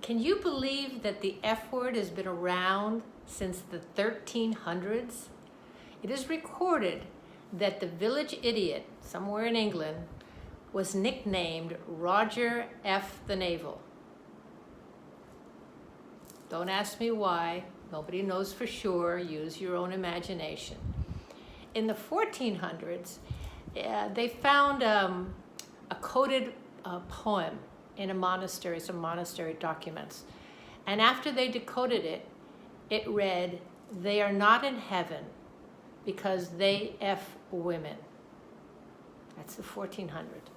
Can you believe that the F word has been around since the 1300s? It is recorded that the village idiot somewhere in England was nicknamed Roger F. the Naval. Don't ask me why. Nobody knows for sure. Use your own imagination. In the 1400s, they found a coded poem in a monastery, some monastery documents. And after they decoded it, it read, "They are not in heaven because they F women." That's the 1400s.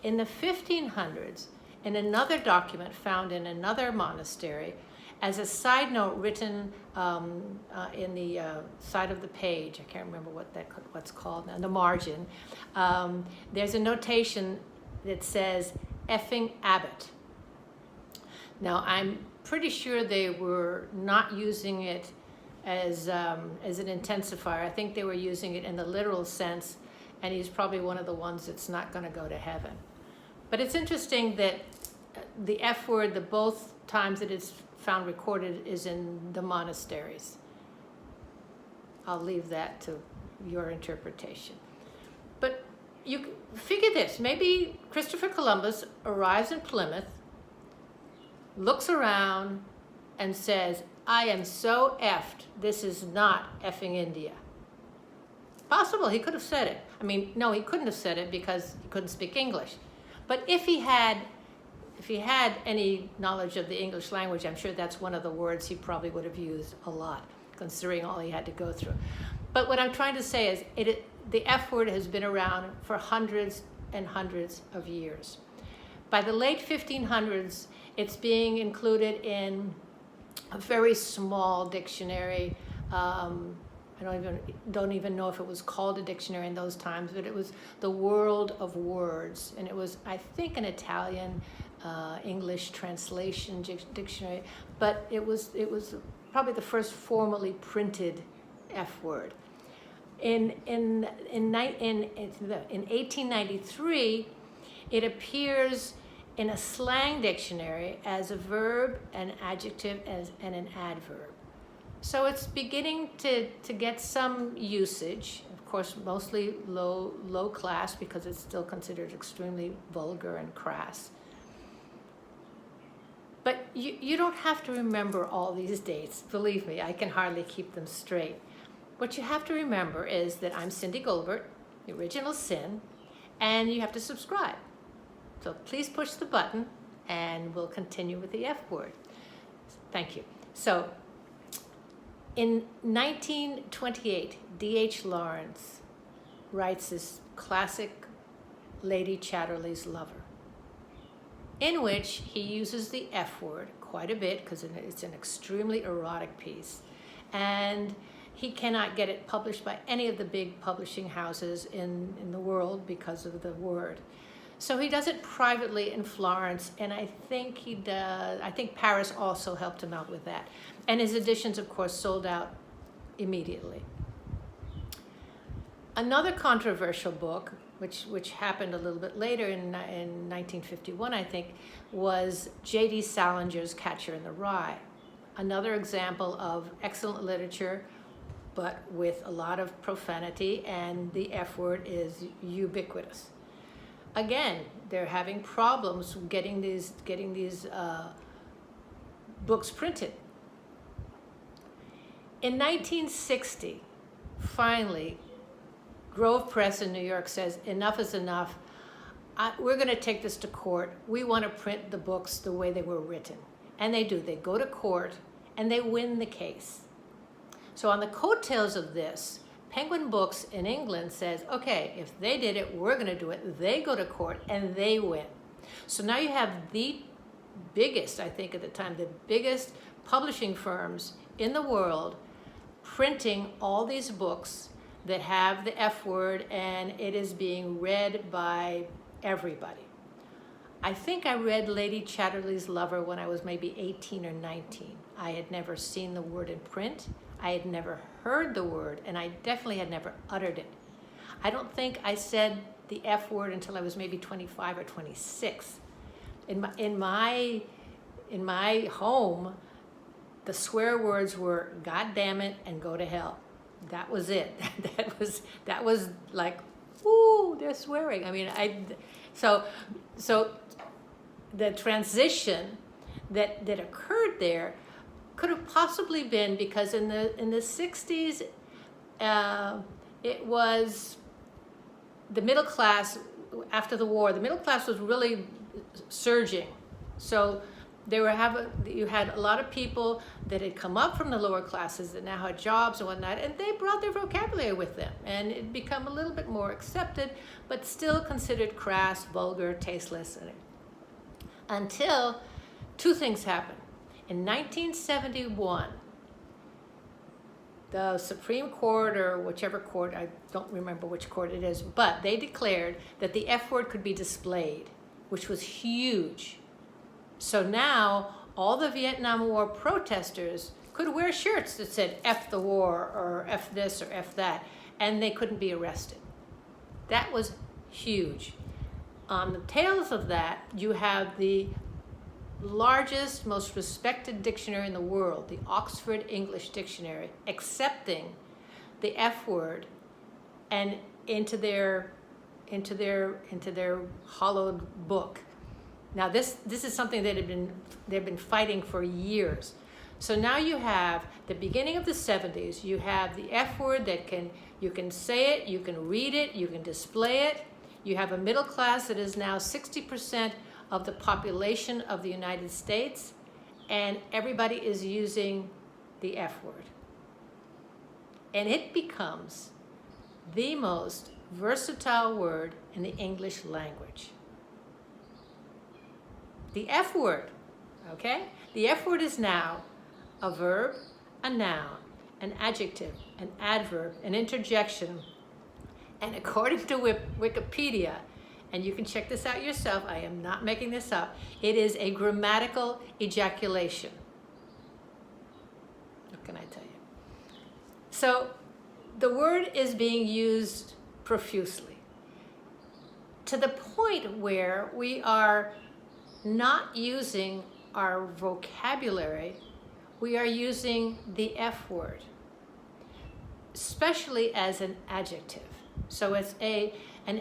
In the 1500s, in another document found in another monastery, as a side note written in the side of the page, I can't remember what's called now, the margin, there's a notation that says, "effing abbot." Now, I'm pretty sure they were not using it as an intensifier. I think they were using it in the literal sense, and he's probably one of the ones that's not going to go to heaven. But it's interesting that the F word, the both times that it's found recorded, is in the monasteries. I'll leave that to your interpretation. But you figure this, maybe Christopher Columbus arrives in Plymouth, looks around, and says, "I am so effed, this is not effing India." Possible, he could have said it. I mean, no, he couldn't have said it because he couldn't speak English. But if he had any knowledge of the English language, I'm sure that's one of the words he probably would have used a lot, considering all he had to go through. But what I'm trying to say is the F word has been around for hundreds and hundreds of years. By the late 1500s, it's being included in a very small dictionary. I don't even know if it was called a dictionary in those times, but it was the World of Words, and it was, I think, an Italian English translation dictionary, but it was probably the first formally printed F word. In 1893, it appears in a slang dictionary as a verb, an adjective, and an adverb. So it's beginning to get some usage, of course, mostly low class, because it's still considered extremely vulgar and crass. But you don't have to remember all these dates. Believe me, I can hardly keep them straight. What you have to remember is that I'm Cindy Golbert, the original Sin, and you have to subscribe. So please push the button, and we'll continue with the F word. Thank you. So, in 1928, D.H. Lawrence writes this classic Lady Chatterley's Lover, in which he uses the F word quite a bit because it's an extremely erotic piece. And he cannot get it published by any of the big publishing houses in the world because of the word. So he does it privately in Florence, and I think Paris also helped him out with that. And his editions, of course, sold out immediately. Another controversial book, which happened a little bit later in 1951, I think, was J.D. Salinger's Catcher in the Rye. Another example of excellent literature, but with a lot of profanity, and the F word is ubiquitous. Again, they're having problems getting these books printed. In 1960, finally, Grove Press in New York says, enough is enough. We're going to take this to court. We want to print the books the way they were written. And they do. They go to court, and they win the case. So on the coattails of this, Penguin Books in England says, okay, if they did it, we're going to do it. They go to court, and they win. So now you have the biggest, I think at the time, the biggest publishing firms in the world printing all these books that have the F word, and it is being read by everybody. I think I read Lady Chatterley's Lover when I was maybe 18 or 19. I had never seen the word in print. I had never heard the word, and I definitely had never uttered it. I don't think I said the F word until I was maybe 25 or 26. In my in my home, the swear words were "God damn it" and "go to hell." That was it. That was like, ooh, they're swearing. I mean, so the transition that occurred there could have possibly been because in the 60s, it was the middle class. After the war, the middle class was really surging. So you had a lot of people that had come up from the lower classes that now had jobs and whatnot, and they brought their vocabulary with them, and it become a little bit more accepted, but still considered crass, vulgar, tasteless. Until two things happened. In 1971, the Supreme Court, or whichever court, I don't remember which court it is, but they declared that the F word could be displayed, which was huge. So now all the Vietnam War protesters could wear shirts that said F the war, or F this, or F that, and they couldn't be arrested. That was huge. On the tails of that, you have the largest, most respected dictionary in the world, the Oxford English Dictionary, accepting the F word and into their hollowed book. Now this is something that they've been fighting for years. So now you have the beginning of the 70s, you have the F word that you can say it, you can read it, you can display it. You have a middle class that is now 60% of the population of the United States, and everybody is using the F word. And it becomes the most versatile word in the English language. The F word, okay? The F word is now a verb, a noun, an adjective, an adverb, an interjection, and according to Wikipedia, and you can check this out yourself, I am not making this up, it is a grammatical ejaculation. What can I tell you? So the word is being used profusely to the point where we are not using our vocabulary, we are using the F word, especially as an adjective. So it's an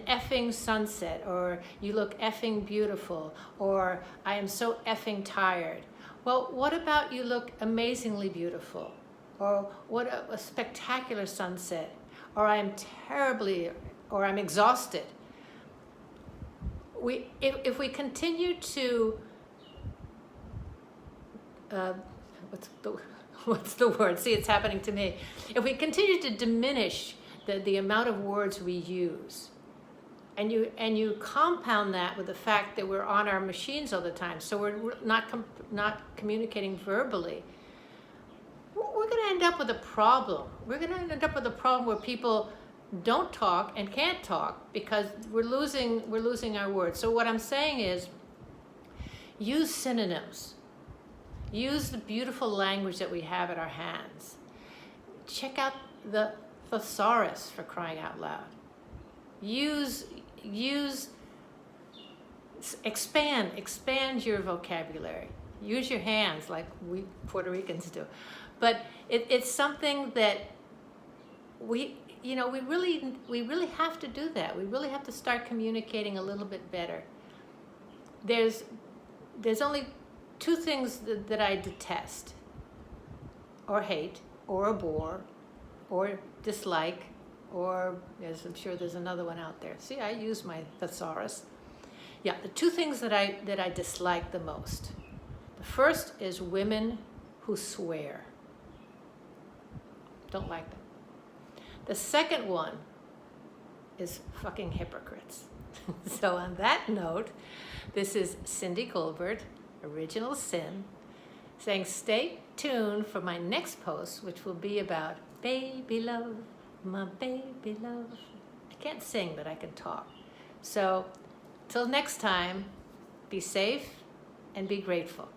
effing sunset, or you look effing beautiful, or I am so effing tired. Well, what about you look amazingly beautiful, or what a spectacular sunset, or I am terribly, or I'm exhausted. If we continue to, what's the word? See, it's happening to me. If we continue to diminish the amount of words we use, and you compound that with the fact that we're on our machines all the time, so we're not communicating verbally, we're going to end up with a problem. We're going to end up with a problem where people don't talk and can't talk because we're losing our words. So what I'm saying is, use synonyms. Use the beautiful language that we have at our hands. Check out the thesaurus, for crying out loud. Expand your vocabulary. Use your hands like we Puerto Ricans do. But it's something that we really have to do that. We really have to start communicating a little bit better. There's only two things that I detest, or hate, or abhor, or dislike, or I'm sure there's another one out there. See, I use my thesaurus. Yeah, the two things that I dislike the most. The first is women who swear. Don't like them. The second one is fucking hypocrites. So on that note, this is Cindy Golbert, Original Sin, saying stay tuned for my next post, which will be about baby love, my baby love. I can't sing, but I can talk. So till next time, be safe and be grateful.